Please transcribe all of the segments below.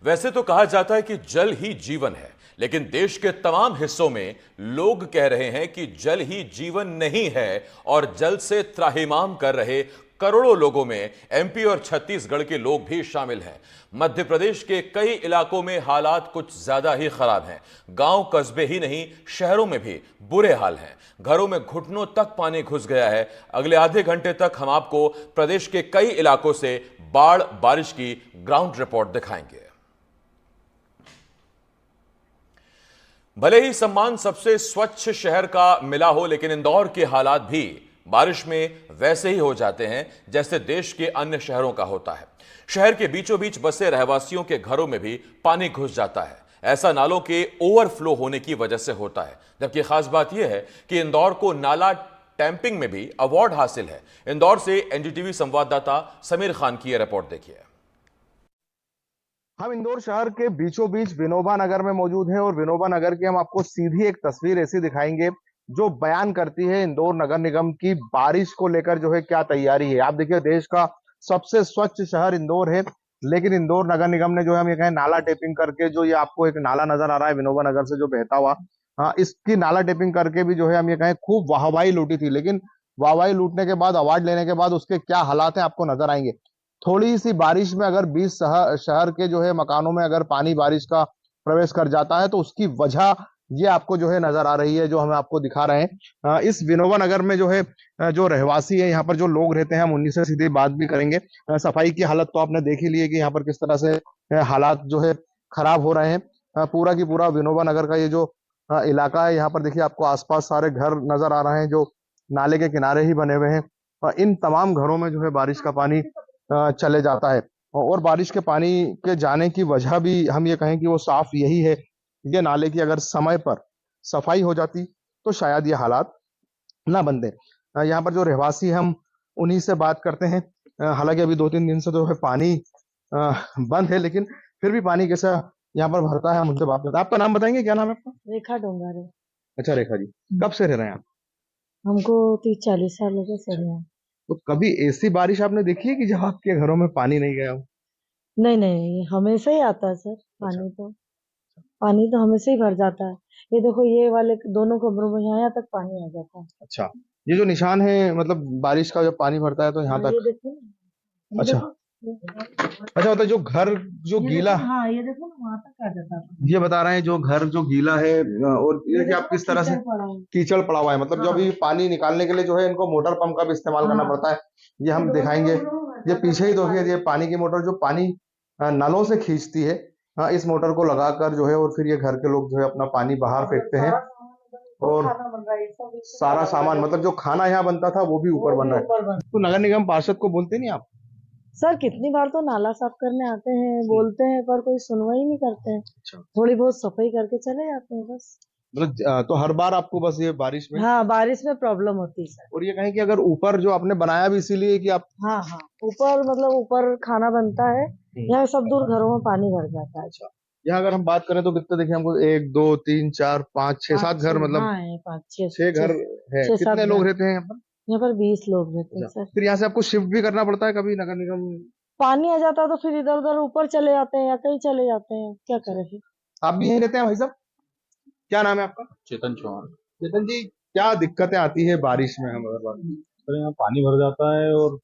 वैसे तो कहा जाता है कि जल ही जीवन है, लेकिन देश के तमाम हिस्सों में लोग कह रहे हैं कि जल ही जीवन नहीं है और जल से त्राहिमाम कर रहे करोड़ों लोगों में एमपी और छत्तीसगढ़ के लोग भी शामिल हैं। मध्य प्रदेश के कई इलाकों में हालात कुछ ज्यादा ही खराब हैं। गांव कस्बे ही नहीं, शहरों में भी बुरे हाल हैं। घरों में घुटनों तक पानी घुस गया है। अगले आधे घंटे तक हम आपको प्रदेश के कई इलाकों से बाढ़ बारिश की ग्राउंड रिपोर्ट दिखाएंगे। भले ही सम्मान सबसे स्वच्छ शहर का मिला हो, लेकिन इंदौर के हालात भी बारिश में वैसे ही हो जाते हैं जैसे देश के अन्य शहरों का होता है। शहर के बीचों बीच बसे रहवासियों के घरों में भी पानी घुस जाता है। ऐसा नालों के ओवरफ्लो होने की वजह से होता है। जबकि खास बात यह है कि इंदौर को नाला टैंपिंग में भी अवार्ड हासिल है। इंदौर से एनडीटीवी संवाददाता समीर खान की यह रिपोर्ट देखिए। हम इंदौर शहर के बीचों बीच विनोबा नगर में मौजूद हैं और विनोबा नगर की हम आपको सीधी एक तस्वीर ऐसी दिखाएंगे जो बयान करती है इंदौर नगर निगम की बारिश को लेकर जो है क्या तैयारी है। आप देखिए, देश का सबसे स्वच्छ शहर इंदौर है, लेकिन इंदौर नगर निगम ने जो है हम ये कहें नाला टेपिंग करके, जो ये आपको एक नाला नजर आ रहा है विनोबा नगर से जो बहता हुआ, हाँ, इसकी नाला टेपिंग करके भी जो है हम ये कहें खूब वाहवाही लूटी थी। लेकिन वाहवाही लूटने के बाद, अवार्ड लेने के बाद उसके क्या हालात हैं आपको नजर आएंगे। थोड़ी सी बारिश में अगर 20 शहर के जो है मकानों में अगर पानी बारिश का प्रवेश कर जाता है तो उसकी वजह ये आपको जो है नजर आ रही है, जो हम आपको दिखा रहे हैं। इस विनोबा नगर में जो है जो रहवासी है, यहाँ पर जो लोग रहते हैं, हम उन्हीं से सीधी बात भी करेंगे। सफाई की हालत तो आपने देख ही ली है कि यहाँ पर किस तरह से हालात जो है खराब हो रहे हैं। पूरा की पूरा विनोबा नगर का ये जो इलाका है, यहाँ पर देखिए आपको आसपास सारे घर नजर आ रहे हैं जो नाले के किनारे ही बने हुए हैं। इन तमाम घरों में जो है बारिश का पानी चले जाता है और बारिश के पानी के जाने की वजह भी हम ये कहें कि वो साफ यही है। ये नाले की अगर समय पर सफाई हो जाती तो शायद ये हालात ना बनते। यहाँ पर जो रहवासी हम उन्हीं से बात करते हैं। हालांकि अभी 2-3 दिन से तो है पानी बंद है, लेकिन फिर भी पानी कैसा यहाँ पर भरता है हम उनसे बात करते हैं। आपका नाम बताएंगे, क्या नाम है आपका? रेखा डोंगारे। अच्छा रेखा जी, कब से रह रहे हैं आप? हमको 30-40 साल हो गए सर यहाँ। तो कभी ऐसी बारिश आपने देखी है कि जब आपके घरों में पानी नहीं गया हो? नहीं नहीं, हमेशा ही आता है सर अच्छा। पानी तो हमेशा ही भर जाता है। ये देखो, ये वाले दोनों कमरों में यहाँ तक पानी आ जाता है। अच्छा, ये जो निशान है, मतलब बारिश का जब पानी भरता है तो यहाँ हाँ, तक। ये देखो ना, ये अच्छा देखो, अच्छा, मतलब जो घर जो ये गीला, देखो, हाँ ये देखो ना, वहां तक आ जाता है। ये बता रहे हैं जो घर जो गीला है, और ये कि देखो आप ना, किस तरह से कीचड़ पड़ा है। कीचड़ पड़ा हुआ है, मतलब जो हाँ। अभी पानी निकालने के लिए जो है इनको मोटर पंप का भी इस्तेमाल करना हाँ। पड़ता है। ये हम दिखाएंगे। ये पीछे ही देखिए, ये पानी की मोटर जो पानी नलों से खींचती है। हाँ, इस मोटर को लगाकर जो है और फिर ये घर के लोग जो है अपना पानी बाहर फेंकते हैं। और सारा सामान, मतलब जो खाना यहाँ बनता था वो भी ऊपर बन रहा है। तो नगर निगम पार्षद को बोलते नहीं आप? सर कितनी बार तो नाला साफ करने आते हैं, बोलते हैं, पर कोई सुनवाई नहीं करते हैं। अच्छा, थोड़ी बहुत सफाई करके चले जाते हैं बस। मतलब तो हर बार आपको बस ये बारिश में। हाँ, बारिश में प्रॉब्लम होती है सर। और ये कहें कि अगर ऊपर जो आपने बनाया भी इसीलिए कि आप। हाँ हाँ, ऊपर मतलब ऊपर खाना बनता है, यहाँ सब दूर घरों में पानी भर जाता है। अच्छा, यहाँ अगर हम बात करें तो कितने देखिए हमको, 1 2 3 4 5 6 7 घर, मतलब हाँ है, 5-6 6 घर है। 6-7 कितने लोग घर। रहते हैं यहाँ पर? यहाँ पर 20 लोग रहते हैं अच्छा, सर। फिर यहाँ से आपको शिफ्ट भी करना पड़ता है कभी नगर निगम? पानी आ जाता है तो फिर इधर उधर ऊपर चले जाते हैं या कहीं चले जाते हैं, क्या करें फिर। आप भी यहीं रहते हैं भाई साहब? क्या नाम है आपका? चेतन चौहान। चेतन जी, क्या दिक्कतें आती है बारिश में हम हर बार? सर यहाँ पानी भर जाता है और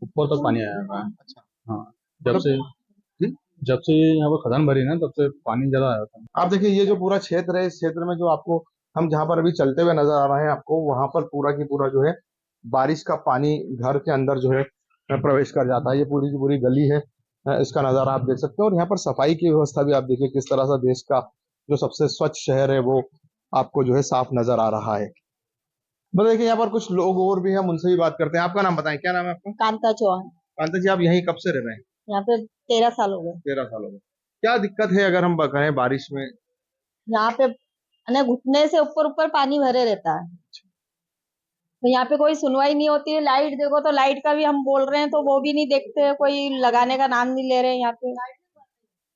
ऊपर तक पानी आ जाता है। अच्छा, हाँ, जब से जी? जब से यहाँ पर खदान भरी ना, तब से पानी ज्यादा आ जाता है। आप देखिए, ये जो पूरा क्षेत्र है, इस क्षेत्र में जो आपको हम जहां पर अभी चलते हुए नजर आ रहे हैं आपको, वहां पर पूरा की पूरा जो है बारिश का पानी घर के अंदर जो है प्रवेश कर जाता है। ये पूरी की पूरी गली है, इसका नजारा आप देख सकते हैं। और यहाँ पर सफाई की व्यवस्था भी आप देखिए किस तरह से देश का जो सबसे स्वच्छ शहर है वो आपको जो है साफ नजर आ रहा है। मतलब देखिए, यहाँ पर कुछ लोग और भी हैं, हम उनसे भी बात करते हैं। आपका नाम बताएं, क्या नाम है आपका? कांता चौहान। कांता जी, आप यहीं कब से रह रहे हैं? यहाँ पे 13 साल हो गए। 13 साल हो गए। क्या दिक्कत है अगर हम कहें बारिश में? यहाँ पे घुटने से ऊपर ऊपर पानी भरे रहता है, तो यहाँ पे कोई सुनवाई नहीं होती है। लाइट देखो तो लाइट का भी हम बोल रहे हैं तो वो भी नहीं देखते, कोई लगाने का नाम नहीं ले रहे हैं यहाँ पे।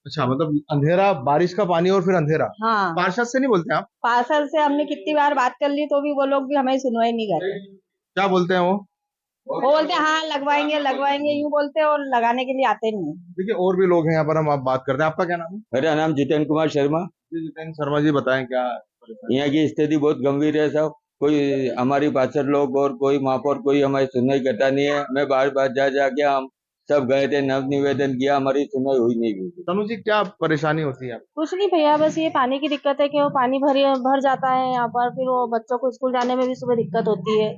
अच्छा, मतलब अंधेरा, बारिश का पानी और फिर अंधेरा। हाँ, पार्षद से नहीं बोलते आप? पार्षद से हमने कितनी बार बात कर ली तो भी वो लोग भी हमें सुनवाई नहीं कर रहे। क्या बोलते हैं वो? वो बोलते हैं हाँ लगवाएंगे लगवाएंगे यूं बोलते हैं और लगाने के लिए आते नहीं हैं। देखिए और भी लोग हैं यहाँ पर, हम आप बात करते हैं। आपका क्या नाम है? मेरा नाम जितेंद्र कुमार शर्मा। जी जितेंद्र शर्मा जी, बताएं क्या परेशानी? यहाँ की स्थिति बहुत गंभीर है साहब। कोई हमारी पार्षद लोग और कोई महापौर कोई हमारी सुनवाई करता नहीं है। मैं बार बार जा जाके हम सब गए थे, नव निवेदन किया, हमारी सुनवाई हुई नहीं हुई। तनु जी क्या परेशानी होती है आपको? कुछ नहीं भैया, बस ये पानी की दिक्कत है कि वो पानी भर जाता है यहाँ पर, फिर वो बच्चों को स्कूल जाने में भी सुबह दिक्कत होती है,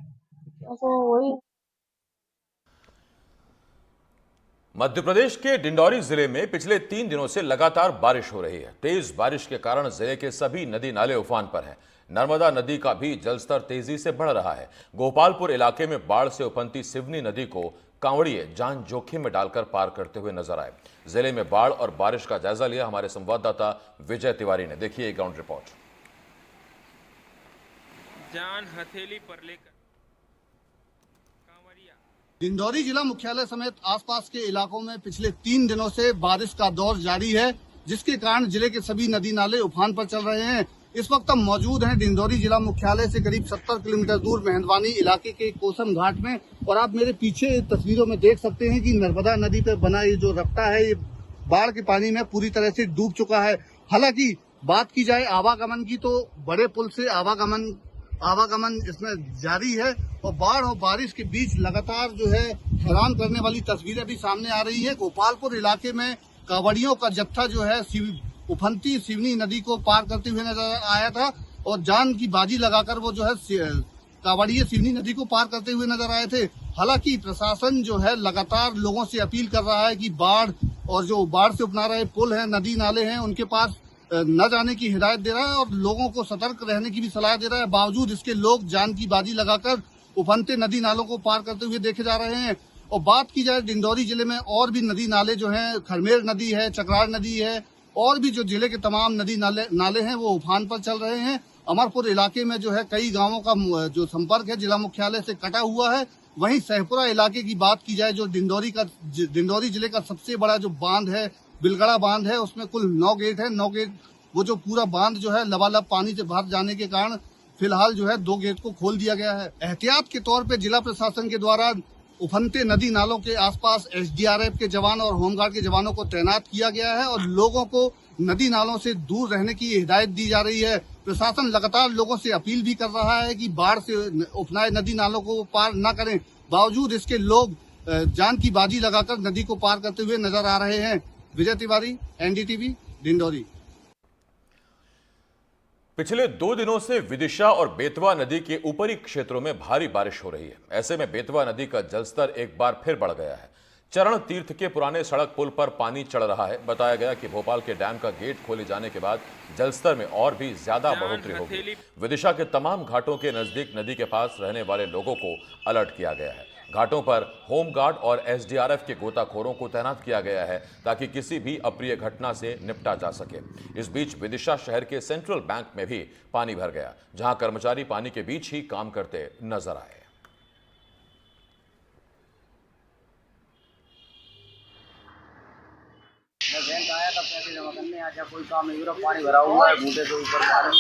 तो वही। मध्य प्रदेश के डिंडौरी जिले में पिछले 3 दिनों से लगातार बारिश हो रही है। तेज बारिश के कारण जिले के सभी नदी नाले उफान पर हैं। नर्मदा नदी का भी जलस्तर तेजी से बढ़ रहा है। गोपालपुर इलाके में बाढ़ से उफनती सिवनी नदी को कांवड़िए जान जोखिम में डालकर पार करते हुए नजर आए। जिले में बाढ़ और बारिश का जायजा लिया हमारे संवाददाता विजय तिवारी ने। देखिए ग्राउंड रिपोर्ट। जान हथेली पर लेकर कांवरिया। डिंडौरी जिला मुख्यालय समेत आसपास के इलाकों में पिछले 3 दिनों से बारिश का दौर जारी है, जिसके कारण जिले के सभी नदी नाले उफान पर चल रहे हैं। इस वक्त हम मौजूद हैं डिंडौरी जिला मुख्यालय से करीब 70 किलोमीटर दूर मेहंदवानी इलाके के कोसम घाट में, और आप मेरे पीछे तस्वीरों में देख सकते हैं कि नर्मदा नदी पर बना ये जो रफ्ता है, ये बाढ़ के पानी में पूरी तरह से डूब चुका है। हालांकि बात की जाए आवागमन की, तो बड़े पुल से आवागमन इसमें जारी है, और बाढ़ और बारिश के बीच लगातार जो है हैरान करने वाली तस्वीरें भी सामने आ रही है। गोपालपुर इलाके में कांवड़ियों का जत्था जो है उफनती सिवनी नदी को पार करते हुए नजर आया था, और जान की बाजी लगाकर वो जो है कांवड़िए सिवनी नदी को पार करते हुए नजर आए थे। हालांकि प्रशासन जो है लगातार लोगों से अपील कर रहा है कि बाढ़ और जो बाढ़ से उपना रहे पुल हैं, नदी नाले हैं, उनके पास न जाने की हिदायत दे रहा है और लोगों को सतर्क रहने की भी सलाह दे रहा है। बावजूद इसके लोग जान की बाजी लगाकर उफनते नदी नालों को पार करते हुए देखे जा रहे हैं। और बात की जाए डिंडौरी जिले में और भी नदी नाले जो हैं, खरमेर नदी है, चकरार नदी है, और भी जो जिले के तमाम नदी नाले हैं वो उफान पर चल रहे हैं। अमरपुर इलाके में जो है कई गांवों का जो संपर्क है जिला मुख्यालय से कटा हुआ है। वहीं सहपुरा इलाके की बात की जाए, जो डिंडौरी जिले का सबसे बड़ा जो बांध है, बिलगड़ा बांध है, उसमें कुल 9 गेट है। 9 गेट वो जो पूरा बांध जो है लबालब पानी से भर जाने के कारण फिलहाल जो है 2 गेट को खोल दिया गया है। एहतियात के तौर पे जिला प्रशासन के द्वारा उफनते नदी नालों के आसपास एसडीआरएफ के जवान और होमगार्ड के जवानों को तैनात किया गया है, और लोगों को नदी नालों से दूर रहने की हिदायत दी जा रही है। प्रशासन लगातार लोगों से अपील भी कर रहा है कि बाढ़ से उफनाए नदी नालों को पार न करें। बावजूद इसके लोग जान की बाजी लगाकर नदी को पार करते हुए नजर आ रहे हैं। विजय तिवारी, एनडीटीवी, डिंडौरी। पिछले 2 दिनों से विदिशा और बेतवा नदी के ऊपरी क्षेत्रों में भारी बारिश हो रही है। ऐसे में बेतवा नदी का जलस्तर एक बार फिर बढ़ गया है। चरण तीर्थ के पुराने सड़क पुल पर पानी चढ़ रहा है। बताया गया कि भोपाल के डैम का गेट खोले जाने के बाद जलस्तर में और भी ज्यादा बढ़ोतरी होगी। विदिशा के तमाम घाटों के नजदीक नदी के पास रहने वाले लोगों को अलर्ट किया गया है। घाटों पर होमगार्ड और एसडीआरएफ के गोताखोरों को तैनात किया गया है ताकि किसी भी अप्रिय घटना से निपटा जा सके। इस बीच विदिशा शहर के सेंट्रल बैंक में भी पानी भर गया, जहां कर्मचारी पानी के बीच ही काम करते नजर आए। मैं बैंक आया था पैसे जमा करने, आज कोई काम नहीं हो रहा, पानी भरा हुआ है घूटे के ऊपर पानी,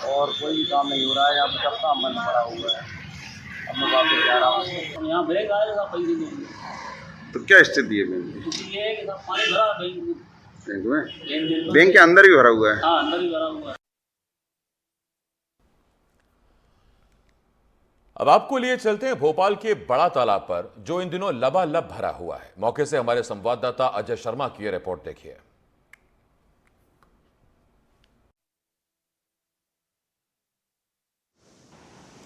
और कोई भी काम नहीं हो रहा है। यहाँ पे सब काम बंद पड़ा हुआ है। अब मैं वापस जा रहा हूँ। यहाँ बैंक आएगा पैसे देंगे। तो क्या स्थिति है बैंक की? ये है कि सब पानी भरा बैंक में, बैंक के अंदर भी भरा हुआ है। हाँ, अंदर भी भरा हुआ है। अब आपको लिए चलते हैं भोपाल के बड़ा तालाब पर, जो इन दिनों लबालब भरा हुआ है। मौके से हमारे संवाददाता अजय शर्मा की यह रिपोर्ट देखिए।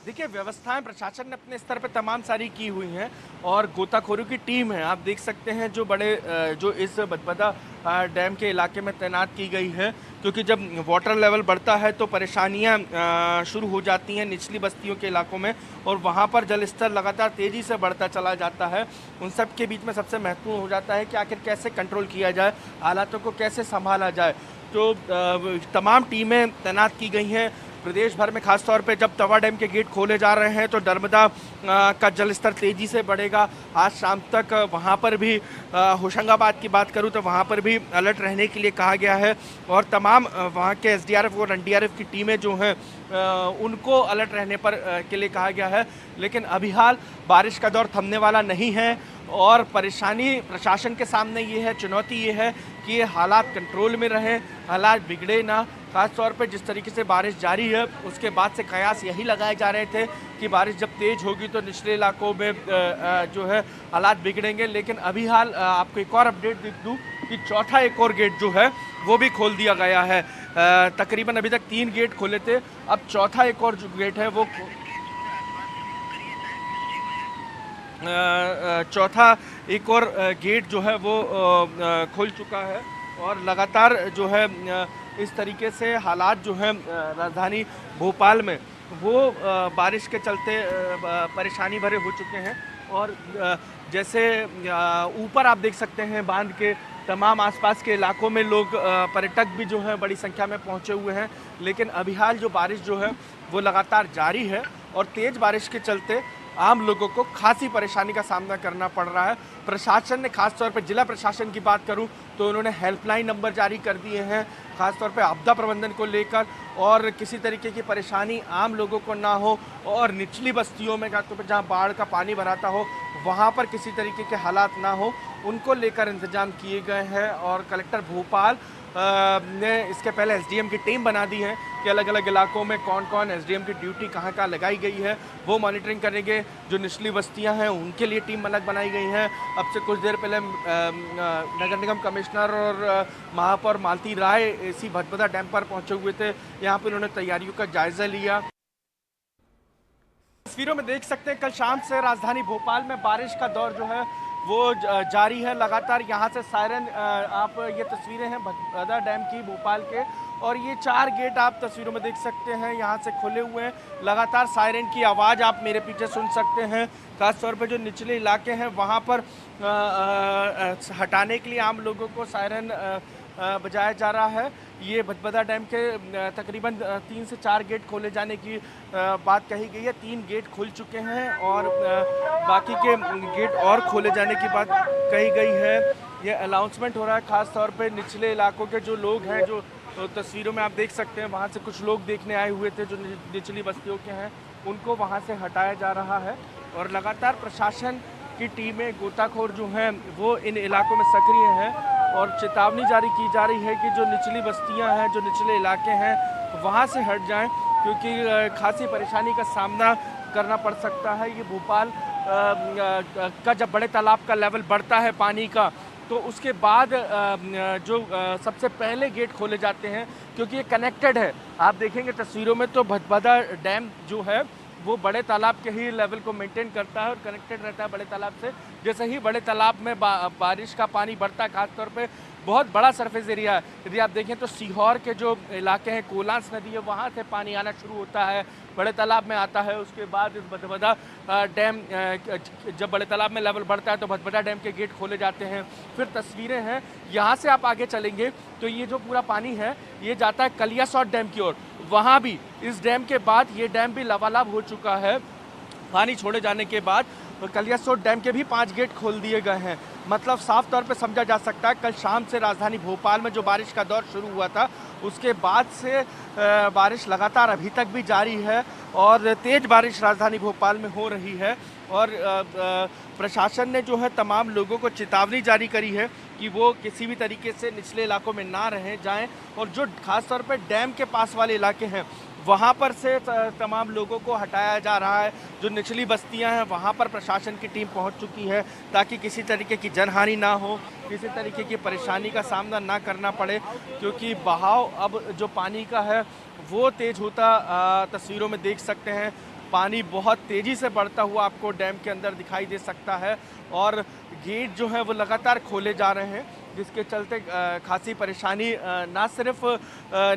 देखिए, व्यवस्थाएं प्रशासन ने अपने स्तर पर तमाम सारी की हुई हैं और गोताखोरों की टीम है, आप देख सकते हैं, जो इस बदबदा डैम के इलाके में तैनात की गई है, क्योंकि जब वाटर लेवल बढ़ता है तो परेशानियां शुरू हो जाती हैं निचली बस्तियों के इलाकों में, और वहां पर जल स्तर लगातार तेज़ी से बढ़ता चला जाता है। उन सब के बीच में सबसे महत्वपूर्ण हो जाता है कि आखिर कैसे कंट्रोल किया जाए, हालातों को कैसे संभाला जाए। तो तमाम टीमें तैनात की गई हैं। प्रदेश भर में खासतौर पे जब तवा डैम के गेट खोले जा रहे हैं तो नर्मदा का जलस्तर तेज़ी से बढ़ेगा। आज शाम तक वहाँ पर भी होशंगाबाद की बात करूँ तो वहाँ पर भी अलर्ट रहने के लिए कहा गया है और तमाम वहाँ के एसडीआरएफ और एनडीआरएफ की टीमें जो हैं उनको अलर्ट रहने पर के लिए कहा गया है। लेकिन अभी हाल बारिश का दौर थमने वाला नहीं है और परेशानी प्रशासन के सामने ये है, चुनौती ये है कि ये हालात कंट्रोल में रहें, हालात बिगड़े ना। खास तौर पे जिस तरीके से बारिश जारी है उसके बाद से कयास यही लगाए जा रहे थे कि बारिश जब तेज़ होगी तो निचले इलाकों में जो है हालात बिगड़ेंगे। लेकिन अभी हाल आपको एक और अपडेट दे दूँ कि चौथा एक और गेट जो है वो भी खोल दिया गया है। तकरीबन अभी तक 3 गेट खोले थे, अब चौथा एक और जो गेट है वो चौथा एक और गेट जो है वो खुल चुका है और लगातार जो है इस तरीके से हालात जो है राजधानी भोपाल में वो बारिश के चलते परेशानी भरे हो चुके हैं। और जैसे ऊपर आप देख सकते हैं बांध के तमाम आसपास के इलाकों में लोग पर्यटक भी जो हैं बड़ी संख्या में पहुंचे हुए हैं। लेकिन अभी हाल जो बारिश जो है वो लगातार जारी है और तेज़ बारिश के चलते आम लोगों को खासी परेशानी का सामना करना पड़ रहा है। प्रशासन ने खास तौर पर जिला प्रशासन की बात करूं तो उन्होंने हेल्पलाइन नंबर जारी कर दिए हैं खास तौर पे आपदा प्रबंधन को लेकर और किसी तरीके की परेशानी आम लोगों को ना हो और निचली बस्तियों में खास तौर पर जहां बाढ़ का पानी भराता हो वहां पर किसी तरीके के हालात ना हो, उनको लेकर इंतजाम किए गए हैं। और कलेक्टर भोपाल ने इसके पहले एसडीएम की टीम बना दी है कि अलग अलग इलाकों में कौन कौन एसडीएम की ड्यूटी कहाँ कहाँ लगाई गई है वो मॉनिटरिंग करेंगे। जो निचली बस्तियां हैं उनके लिए टीम अलग बनाई गई है। अब से कुछ देर पहले नगर निगम कमिश्नर और महापौर मालती राय इसी भदभदा डैम पर पहुंचे हुए थे, यहाँ पर उन्होंने तैयारियों का जायजा लिया। तस्वीरों में देख सकते हैं कल शाम से राजधानी भोपाल में बारिश का दौर जो है वो जारी है। लगातार यहाँ से सायरन आप ये तस्वीरें हैं भदभदा डैम की भोपाल के और ये 4 गेट आप तस्वीरों में देख सकते हैं यहाँ से खुले हुए हैं। लगातार सायरन की आवाज़ आप मेरे पीछे सुन सकते हैं। खास तौर पे जो निचले इलाके हैं वहाँ पर हटाने के लिए आम लोगों को सायरन बजाया जा रहा है। ये भदभदा डैम के तकरीबन 3 से 4 गेट खोले जाने की बात कही गई है। 3 गेट खुल चुके हैं और बाकी के गेट और खोले जाने की बात कही गई है। ये अनाउंसमेंट हो रहा है खास तौर पे निचले इलाकों के जो लोग हैं, जो तस्वीरों में आप देख सकते हैं वहाँ से कुछ लोग देखने आए हुए थे जो निचली बस्तियों के हैं, उनको वहाँ से हटाया जा रहा है। और लगातार प्रशासन की टीमें गोताखोर जो हैं वो इन इलाकों में सक्रिय हैं और चेतावनी जारी की जा रही है कि जो निचली बस्तियां हैं, जो निचले इलाके हैं वहां से हट जाएं क्योंकि खासी परेशानी का सामना करना पड़ सकता है। ये भोपाल का जब बड़े तालाब का लेवल बढ़ता है पानी का तो उसके बाद जो सबसे पहले गेट खोले जाते हैं क्योंकि ये कनेक्टेड है। आप देखेंगे तस्वीरों में तो भदभदा डैम जो है वो बड़े तालाब के ही लेवल को मेंटेन करता है और कनेक्टेड रहता है बड़े तालाब से। जैसे ही बड़े तालाब में बारिश का पानी बढ़ता है, खासतौर पे बहुत बड़ा सरफेस एरिया है, यदि आप देखें तो सीहोर के जो इलाके हैं, कोलांस नदी है, वहाँ से पानी आना शुरू होता है, बड़े तालाब में आता है। उसके बाद इस भदभदा डैम जब बड़े तालाब में लेवल बढ़ता है तो भदभदा डैम के गेट खोले जाते हैं। फिर तस्वीरें हैं, यहाँ से आप आगे चलेंगे तो ये जो पूरा पानी है ये जाता है कलियासोत डैम की ओर। वहाँ भी इस डैम के बाद ये डैम भी लबालब हो चुका है। पानी छोड़े जाने के बाद कलियासोत डैम के भी 5 गेट खोल दिए गए हैं। मतलब साफ तौर पे समझा जा सकता है कल शाम से राजधानी भोपाल में जो बारिश का दौर शुरू हुआ था उसके बाद से बारिश लगातार अभी तक भी जारी है और तेज़ बारिश राजधानी भोपाल में हो रही है। और प्रशासन ने जो है तमाम लोगों को चेतावनी जारी करी है कि वो किसी भी तरीके से निचले इलाकों में ना रहें जाएं और जो खास तौर पे डैम के पास वाले इलाके हैं वहाँ पर से तमाम लोगों को हटाया जा रहा है। जो निचली बस्तियाँ हैं वहाँ पर प्रशासन की टीम पहुँच चुकी है ताकि किसी तरीके की जनहानि ना हो, किसी तरीके की परेशानी का सामना ना करना पड़े क्योंकि बहाव अब जो पानी का है वो तेज़ होता तस्वीरों में देख सकते हैं। पानी बहुत तेज़ी से बढ़ता हुआ आपको डैम के अंदर दिखाई दे सकता है और गेट जो है वो लगातार खोले जा रहे हैं जिसके चलते खासी परेशानी ना सिर्फ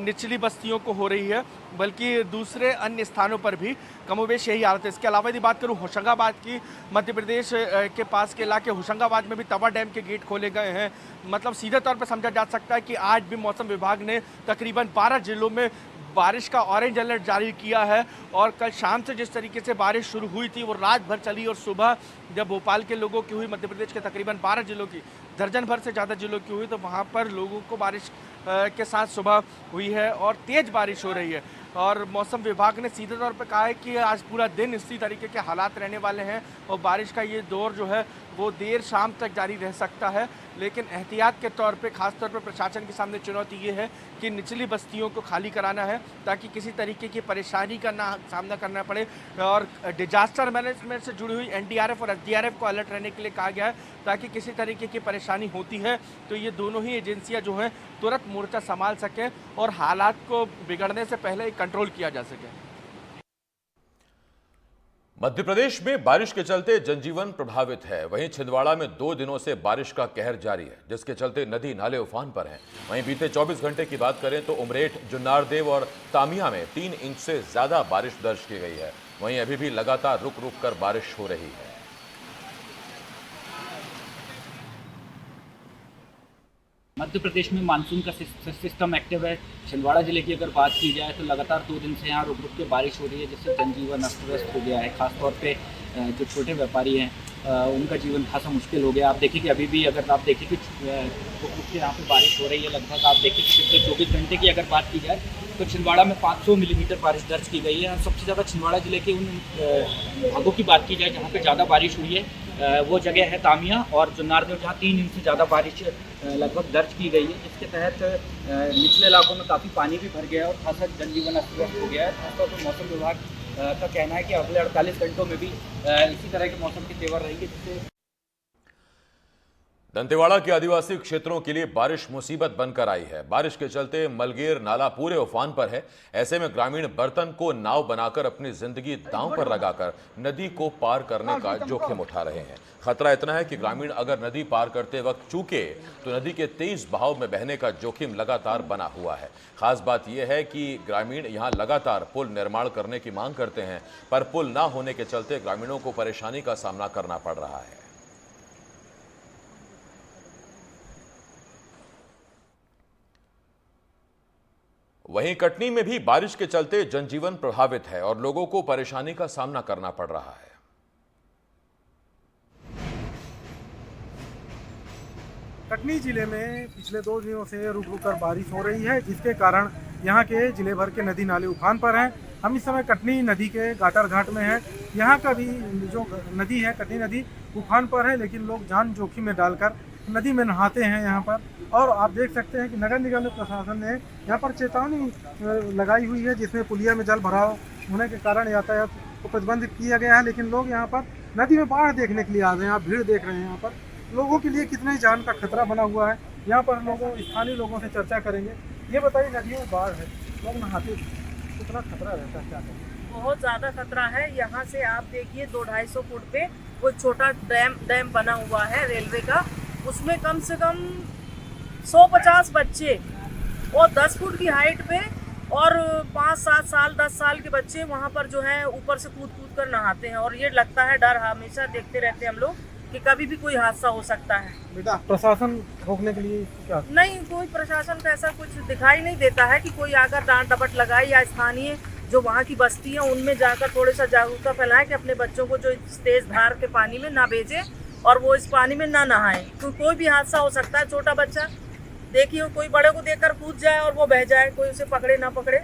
निचली बस्तियों को हो रही है बल्कि दूसरे अन्य स्थानों पर भी कमोबेश यही हालत है। इसके अलावा यदि बात करूं होशंगाबाद की, मध्य प्रदेश के पास के इलाके होशंगाबाद में भी तवा डैम के गेट खोले गए हैं। मतलब सीधे तौर पर समझा जा सकता है कि आज भी मौसम विभाग ने तकरीबन 12 जिलों में बारिश का ऑरेंज अलर्ट जारी किया है। और कल शाम से जिस तरीके से बारिश शुरू हुई थी वो रात भर चली, और सुबह जब भोपाल के लोगों की हुई, मध्य प्रदेश के तकरीबन 12 जिलों की, दर्जन भर से ज़्यादा जिलों की हुई, तो वहाँ पर लोगों को बारिश के साथ सुबह हुई है और तेज़ बारिश हो रही है। और मौसम विभाग ने सीधे तौर पर कहा है कि आज पूरा दिन इसी तरीके के हालात रहने वाले हैं और बारिश का ये दौर जो है वो देर शाम तक जारी रह सकता है। लेकिन एहतियात के तौर पे, खास तौर पे प्रशासन के सामने चुनौती ये है कि निचली बस्तियों को खाली कराना है ताकि किसी तरीके की परेशानी का सामना करना पड़े। और डिजास्टर मैनेजमेंट से जुड़ी हुई एनडीआरएफ और एसडीआरएफ को अलर्ट रहने के लिए कहा गया है ताकि किसी तरीके की परेशानी होती है तो ये दोनों ही एजेंसियाँ जो हैं तुरंत मोर्चा संभाल सकें और हालात को बिगड़ने से पहले कंट्रोल किया जा सके। मध्य प्रदेश में बारिश के चलते जनजीवन प्रभावित है। वहीं छिंदवाड़ा में 2 दिनों से बारिश का कहर जारी है, जिसके चलते नदी नाले उफान पर हैं। वहीं बीते 24 घंटे की बात करें तो उमरेठ, जुन्नारदेव और तामिया में 3 इंच से ज्यादा बारिश दर्ज की गई है। वहीं अभी भी लगातार रुक रुक कर बारिश हो रही है। मध्य प्रदेश में मानसून का सिस्टम एक्टिव है। छिंदवाड़ा जिले की अगर बात की जाए तो लगातार 2 दिन से यहाँ रुक रुक के बारिश हो रही है, जिससे जनजीवन अस्त व्यस्त हो गया है। खासतौर पे जो छोटे व्यापारी हैं उनका जीवन खासा मुश्किल हो गया। आप देखिए कि अभी भी अगर आप देखिए कि रुक रुक के यहाँ पे बारिश हो रही है। लगभग आप देखिए कि पिछले 24 घंटे की अगर बात की जाए तो छिंदवाड़ा में 500 मिलीमीटर बारिश दर्ज की गई है। सबसे ज़्यादा छिंदवाड़ा जिले के उन भागों की बात की जाए जहाँ पे ज़्यादा बारिश हुई है, वो जगह है तामिया और जुन्नारदेव, जहाँ 3 इंच से ज़्यादा बारिश लगभग दर्ज की गई है। इसके तहत निचले इलाकों में काफ़ी पानी भी भर गया है और खासा जनजीवन अस्त व्यस्त हो गया है। खासतौर पर मौसम विभाग का कहना है कि अगले 48 घंटों में भी इसी तरह के मौसम के तेवर रहेंगे, जिससे दंतेवाड़ा के आदिवासी क्षेत्रों के लिए बारिश मुसीबत बनकर आई है। बारिश के चलते मलगेर नाला पूरे उफान पर है। ऐसे में ग्रामीण बर्तन को नाव बनाकर अपनी जिंदगी दांव पर लगाकर नदी को पार करने का जोखिम उठा रहे हैं। खतरा इतना है कि ग्रामीण अगर नदी पार करते वक्त चूके तो नदी के तेज बहाव में बहने का जोखिम लगातार बना हुआ है। खास बात यह है कि ग्रामीण यहां लगातार पुल निर्माण करने की मांग करते हैं, पर पुल न होने के चलते ग्रामीणों को परेशानी का सामना करना पड़ रहा है। वहीं कटनी में भी बारिश के चलते जनजीवन प्रभावित है और लोगों को परेशानी का सामना करना पड़ रहा है। कटनी जिले में पिछले 2 दिनों से रुक रुक कर बारिश हो रही है, जिसके कारण यहाँ के जिले भर के नदी नाले उफान पर हैं। हम इस समय कटनी नदी के गाटर घाट में हैं। यहाँ का भी जो नदी है, कटनी नदी उफान पर है, लेकिन लोग जान जोखिम में डालकर नदी में नहाते हैं यहाँ पर। और आप देख सकते हैं कि नगर निगम प्रशासन ने यहाँ पर चेतावनी लगाई हुई है, जिसमें पुलिया में जल भराव होने के कारण यातायात को प्रतिबंधित किया गया है। लेकिन लोग यहाँ पर नदी में बाढ़ देखने के लिए आ रहे हैं। आप भीड़ देख रहे हैं यहाँ पर। लोगों के लिए कितने जान का खतरा बना हुआ है। यहाँ पर स्थानीय लोगों से चर्चा करेंगे। ये बताइए, नदियों में बाढ़ है, लोग नहाते, कितना खतरा रहता है? क्या कहते? बहुत ज़्यादा खतरा है। यहाँ से आप देखिए 200-250 फुट पे वो छोटा डैम बना हुआ है रेलवे का, उसमें कम से कम 150 बच्चे और 10 फुट की हाइट पे और 5-7 साल 10 साल के बच्चे वहाँ पर जो है ऊपर से कूद कर नहाते हैं। और ये लगता है डर, हमेशा देखते रहते हैं हम लोग कि कभी भी कोई हादसा हो सकता है। बेटा, प्रशासन रोकने के लिए क्या? नहीं, कोई प्रशासन का ऐसा कुछ दिखाई नहीं देता है कि कोई आकर डांट डपट लगाए या स्थानीय जो वहाँ की बस्ती है उनमें जाकर थोड़ा सा जागरूकता फैलाएं कि अपने बच्चों को जो इस तेज धार के पानी में ना भेजें और वो इस पानी में ना नहाएं, क्योंकि कोई भी हादसा हो सकता है। छोटा बच्चा देखिए, कोई बड़े को देखकर कूद जाए और वो बह जाए, कोई उसे पकड़े ना पकड़े,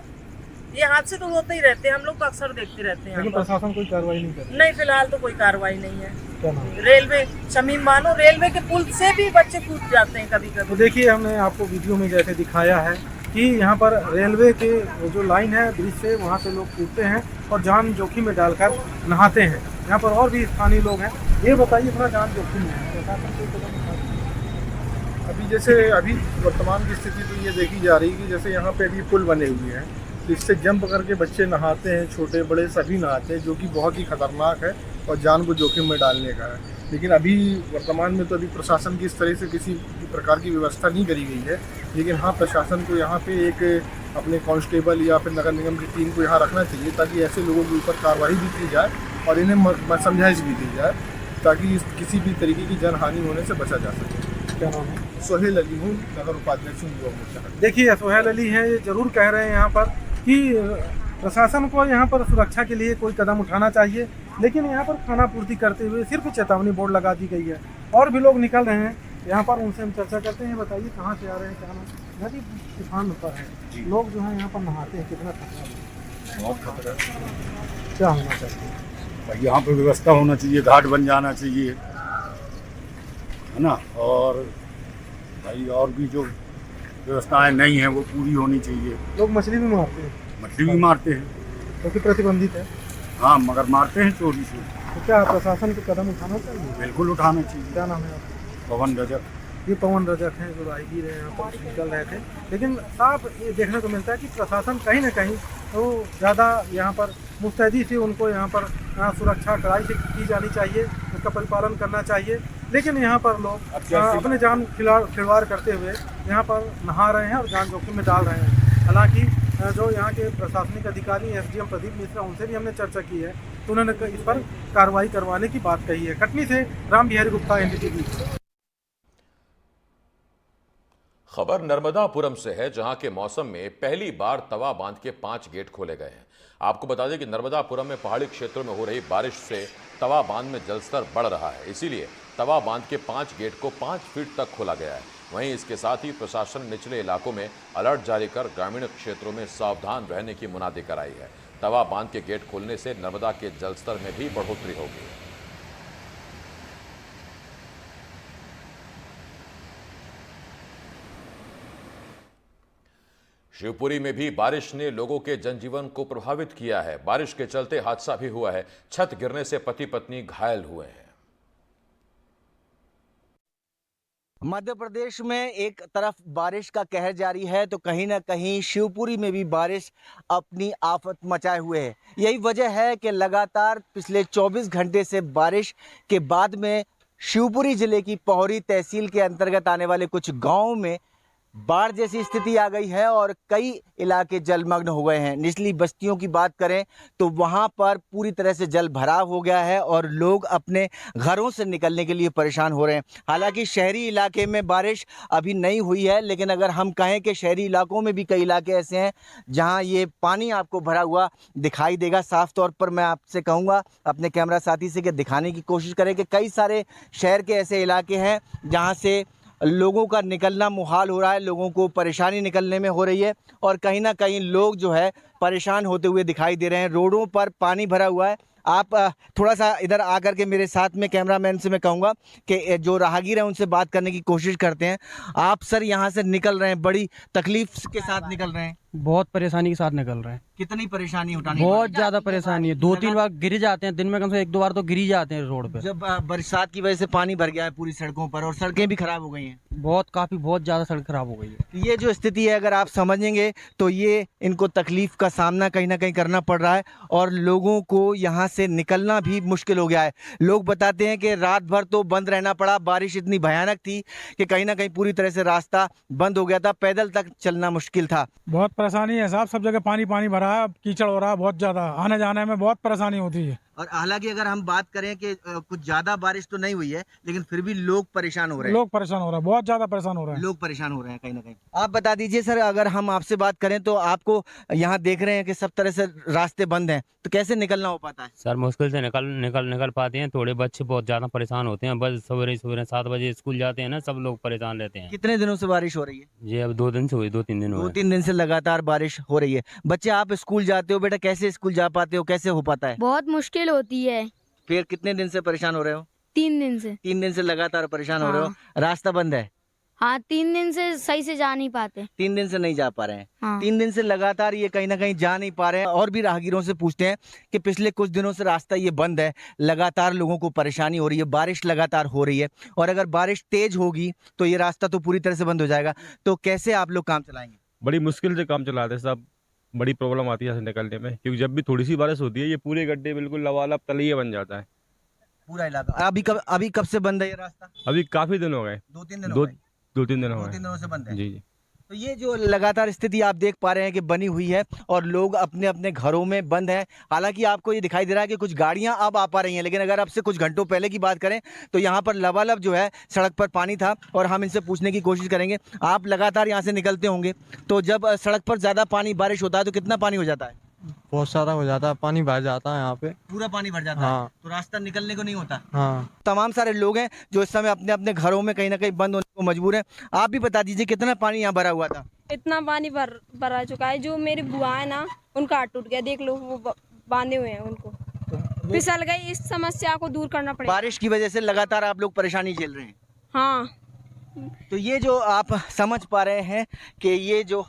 ये हादसे तो होते ही रहते हैं। हम लोग तो अक्सर देखते रहते हैं। लेकिन प्रशासन कोई कार्रवाई नहीं कर रही? नहीं, फिलहाल तो कोई कार्रवाई नहीं है। रेलवे शमीम बानो, रेलवे के पुल से भी बच्चे कूद जाते हैं कभी कभी। तो देखिए, हमने आपको वीडियो में जैसे दिखाया है कि यहाँ पर रेलवे के जो लाइन है ब्रिज से, वहाँ से लोग कूदते हैं और जान जोखिम में डालकर नहाते हैं। यहाँ पर और भी स्थानीय लोग हैं। ये बताइए, इतना जान जोखिम है, अभी वर्तमान की स्थिति तो ये देखी जा रही है कि जैसे यहाँ पे अभी पुल बने हुए हैं, तो इससे जंप करके बच्चे नहाते हैं, छोटे बड़े सभी नहाते हैं, जो कि बहुत ही खतरनाक है और जान को जोखिम में डालने का है। लेकिन अभी वर्तमान में तो अभी प्रशासन की इस तरह से किसी प्रकार की व्यवस्था नहीं करी गई है। लेकिन हाँ, प्रशासन को यहाँ पे एक अपने कांस्टेबल या फिर नगर निगम की टीम को यहाँ रखना चाहिए, ताकि ऐसे लोगों के ऊपर कार्रवाई भी की जाए और इन्हें समझाइश भी दी जाए, ताकि किसी भी तरीके की जनहानि होने से बचा जा सके। क्या नाम है? सोहेल अली हूँ, नगर उपाध्यक्ष युवा मोर्चा। देखिए, सोहेल अली हैं, ये जरूर कह रहे हैं यहाँ पर कि प्रशासन को यहाँ पर सुरक्षा के लिए कोई कदम उठाना चाहिए, लेकिन यहाँ पर खाना पूर्ति करते हुए सिर्फ चेतावनी बोर्ड लगा दी गई है। और भी लोग निकल रहे हैं यहाँ पर, उनसे हम चर्चा करते हैं। बताइए कहाँ से आ रहे हैं, क्या नाम? नदी तूफान पर है, लोग जो है यहाँ पर नहाते हैं, कितना खतरा है? बहुत खतरा है। क्या होना चाहिए भाई? यहाँ पर व्यवस्था होना चाहिए, घाट बन जाना चाहिए, है ना। और भाई और भी जो व्यवस्थाएं नहीं हैं वो पूरी होनी चाहिए। लोग मछली भी मारते हैं, मछली भी मारते हैं, क्योंकि प्रतिबंधित है। हाँ, मगर मारते हैं चोरी से। तो क्या प्रशासन को कदम उठाना चाहिए? बिल्कुल उठाना चाहिए। क्या नाम है आपका? पवन रजक। ये पवन रजक हैं जो राहगीर हैं, यहाँ पर निकल रहे थे। लेकिन साफ ये देखने को मिलता है कि प्रशासन कहीं ना कहीं तो ज़्यादा यहाँ पर मुस्तैदी से उनको यहाँ पर सुरक्षा कड़ाई से की जानी चाहिए, उसका परिपालन करना चाहिए। लेकिन यहाँ पर लोग अपने जान खिलवाड़ करते हुए यहाँ पर नहा रहे हैं और जान जोखिम में डाल रहे हैं। हालांकि जो यहाँ के प्रशासनिक अधिकारी एसडीएम प्रदीप मिश्रा, उनसे भी हमने चर्चा की है, तो उन्होंने इस पर कार्रवाई करवाने की बात कही है। कटनी से राम बिहारी गुप्ता, एनडीटीवी। खबर नर्मदापुरम से है, जहां के मौसम में पहली बार तवा बांध के 5 गेट खोले गए हैं। आपको बता दें कि नर्मदापुरम में पहाड़ी क्षेत्रों में हो रही बारिश से तवा बांध में जलस्तर बढ़ रहा है, इसीलिए तवा बांध के 5 गेट को 5 फीट तक खोला गया है। वहीं इसके साथ ही प्रशासन निचले इलाकों में अलर्ट जारी कर ग्रामीण क्षेत्रों में सावधान रहने की मुनादी कराई है। तवा बांध के गेट खोलने से नर्मदा के जलस्तर में भी बढ़ोतरी होगी। शिवपुरी में भी बारिश ने लोगों के जनजीवन को प्रभावित किया है। बारिश के चलते हादसा भी हुआ है, छत गिरने से पति पत्नी घायल हुए हैं। मध्य प्रदेश में एक तरफ बारिश का कहर जारी है, तो कहीं ना कहीं शिवपुरी में भी बारिश अपनी आफत मचाए हुए है। यही वजह है कि लगातार पिछले 24 घंटे से बारिश के बाद में शिवपुरी जिले की पोहरी तहसील के अंतर्गत आने वाले कुछ गांवों में बाढ़ जैसी स्थिति आ गई है और कई इलाके जलमग्न हो गए हैं। निचली बस्तियों की बात करें तो वहां पर पूरी तरह से जल भराव हो गया है और लोग अपने घरों से निकलने के लिए परेशान हो रहे हैं। हालांकि शहरी इलाके में बारिश अभी नहीं हुई है, लेकिन अगर हम कहें कि शहरी इलाकों में भी कई इलाके ऐसे हैं जहां ये पानी आपको भरा हुआ दिखाई देगा। साफ तौर पर मैं आपसे कहूँगा अपने कैमरा साथी से कि दिखाने की कोशिश करें कि कई सारे शहर के ऐसे इलाके हैं जहाँ से लोगों का निकलना मुहाल हो रहा है, लोगों को परेशानी निकलने में हो रही है और कहीं ना कहीं लोग जो है परेशान होते हुए दिखाई दे रहे हैं। रोडों पर पानी भरा हुआ है। आप थोड़ा सा इधर आकर के मेरे साथ में कैमरामैन से मैं कहूँगा कि जो राहगीर हैं उनसे बात करने की कोशिश करते हैं। आप सर यहाँ से निकल रहे हैं, बड़ी तकलीफ के साथ निकल रहे हैं? बहुत परेशानी के साथ निकल रहे हैं। कितनी परेशानी उठानी? बहुत ज्यादा परेशानी है। 2-3 बार गिर जाते हैं दिन में, कम से 1-2 बार तो गिर ही जाते हैं रोड पे। जब बरसात की वजह से पानी भर गया है पूरी सड़कों पर और सड़कें भी खराब हो गई हैं। बहुत ज्यादा सड़क खराब हो गई है। ये जो स्थिति है अगर आप समझेंगे तो ये इनको तकलीफ का सामना कहीं ना कहीं करना पड़ रहा है और लोगों को यहाँ से निकलना भी मुश्किल हो गया है। लोग बताते हैं कि रात भर तो बंद रहना पड़ा, बारिश इतनी भयानक थी कि कहीं ना कहीं पूरी तरह से रास्ता बंद हो गया था, पैदल तक चलना मुश्किल था। बहुत परेशानी है साहब, सब जगह पानी भरा है, कीचड़ हो रहा है बहुत ज्यादा, आने जाने में बहुत परेशानी होती है। और हालांकि अगर हम बात करें कि कुछ ज्यादा बारिश तो नहीं हुई है, लेकिन फिर भी लोग परेशान हो रहे हैं। लोग परेशान हो रहे हैं, बहुत ज्यादा परेशान हो रहे हैं। लोग परेशान हो रहे हैं कहीं ना कहीं। आप बता दीजिए सर, अगर हम आपसे बात करें तो आपको यहाँ देख रहे हैं कि सब तरह से रास्ते बंद हैं, तो कैसे निकलना हो पाता है? सर मुश्किल से निकल पाते हैं। थोड़े बच्चे बहुत ज्यादा परेशान होते हैं। बस सवेरे 7 बजे स्कूल जाते हैं ना, सब लोग परेशान रहते हैं। कितने दिनों से बारिश हो रही है? ये अब 2 दिन से हुई, 2-3 दिन हुए। 2-3 दिन से लगातार बारिश हो रही है। बच्चे आप स्कूल जाते हो बेटा, कैसे स्कूल जा पाते हो, कैसे हो पाता है? बहुत मुश्किल होती है। फिर कितने दिन से परेशान हो रहे हो? 3 दिन से। 3 दिन से लगातार परेशान हो रहे हो। रास्ता बंद है? हाँ, 3 दिन से सही से जा नहीं पाते। 3 दिन से नहीं जा पा रहे हैं। हाँ। 3 दिन से लगातार ये कहीं ना कहीं जा नहीं पा रहे हैं। और भी राहगीरों से पूछते हैं कि पिछले कुछ दिनों से रास्ता ये बंद है, लगातार लोगों को परेशानी हो रही है, बारिश लगातार हो रही है और अगर बारिश तेज होगी तो ये रास्ता तो पूरी तरह से बंद हो जाएगा। तो कैसे आप लोग काम चलाएंगे? बड़ी मुश्किल से काम चलाते हैं साहब, बड़ी प्रॉब्लम आती है निकलने में, क्योंकि जब भी थोड़ी सी बारिश होती है ये पूरे गड्ढे बिल्कुल लबालब तलिए बन जाता है पूरा इलाका। अभी कब से बंद है ये रास्ता? अभी काफी दिन हो गए। 2-3 दिन हो गए। 2-3 दिन हो गए। 2-3 दिनों से बंद है। जी। तो ये जो लगातार स्थिति आप देख पा रहे हैं कि बनी हुई है और लोग अपने अपने घरों में बंद हैं। हालांकि आपको ये दिखाई दे रहा है कि कुछ गाड़ियां अब आ पा रही हैं, लेकिन अगर आपसे कुछ घंटों पहले की बात करें तो यहाँ पर लबालब जो है सड़क पर पानी था। और हम इनसे पूछने की कोशिश करेंगे, आप लगातार यहाँ से निकलते होंगे, तो जब सड़क पर ज़्यादा पानी बारिश होता है तो कितना पानी हो जाता है? बहुत सारा हो जाता है, पानी भर जाता है यहाँ पे, पूरा पानी भर जाता हाँ। है, तो रास्ता निकलने को नहीं होता। हाँ। तमाम सारे लोग हैं जो इस समय अपने अपने घरों में कहीं ना कहीं बंद होने को मजबूर हैं। आप भी बता दीजिए कितना पानी यहाँ भरा हुआ था? इतना पानी भरा चुका है, जो मेरी बुआ है ना उनका हाथ टूट गया, देख लो वो बांधे हुए हैं, उनको फिसल गई। इस समस्या को दूर करना पड़ेगा। बारिश की वजह से लगातार आप लोग परेशानी झेल रहे हैं। हाँ, तो ये जो आप समझ पा रहे हैं कि ये जो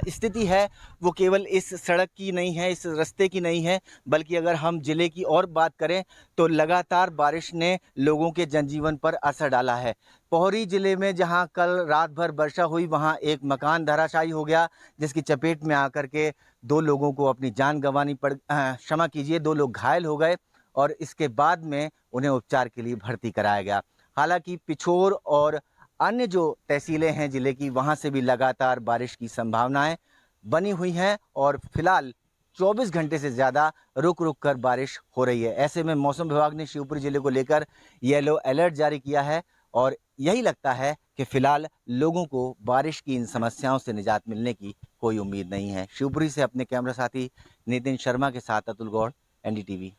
स्थिति है वो केवल इस सड़क की नहीं है, इस रास्ते की नहीं है, बल्कि अगर हम ज़िले की और बात करें तो लगातार बारिश ने लोगों के जनजीवन पर असर डाला है। पौरी ज़िले में जहां कल रात भर वर्षा हुई, वहां एक मकान धराशायी हो गया, जिसकी चपेट में आकर के 2 लोगों को अपनी जान गंवानी क्षमा कीजिए 2 लोग घायल हो गए और इसके बाद में उन्हें उपचार के लिए भर्ती कराया गया। हालांकि पिछोर और अन्य जो तहसीलें हैं ज़िले की, वहां से भी लगातार बारिश की संभावनाएं बनी हुई हैं और फिलहाल 24 घंटे से ज़्यादा रुक रुक कर बारिश हो रही है। ऐसे में मौसम विभाग ने शिवपुरी ज़िले को लेकर येलो अलर्ट जारी किया है और यही लगता है कि फिलहाल लोगों को बारिश की इन समस्याओं से निजात मिलने की कोई उम्मीद नहीं है। शिवपुरी से अपने कैमरा साथी नितिन शर्मा के साथ अतुल गौड़, NDTV।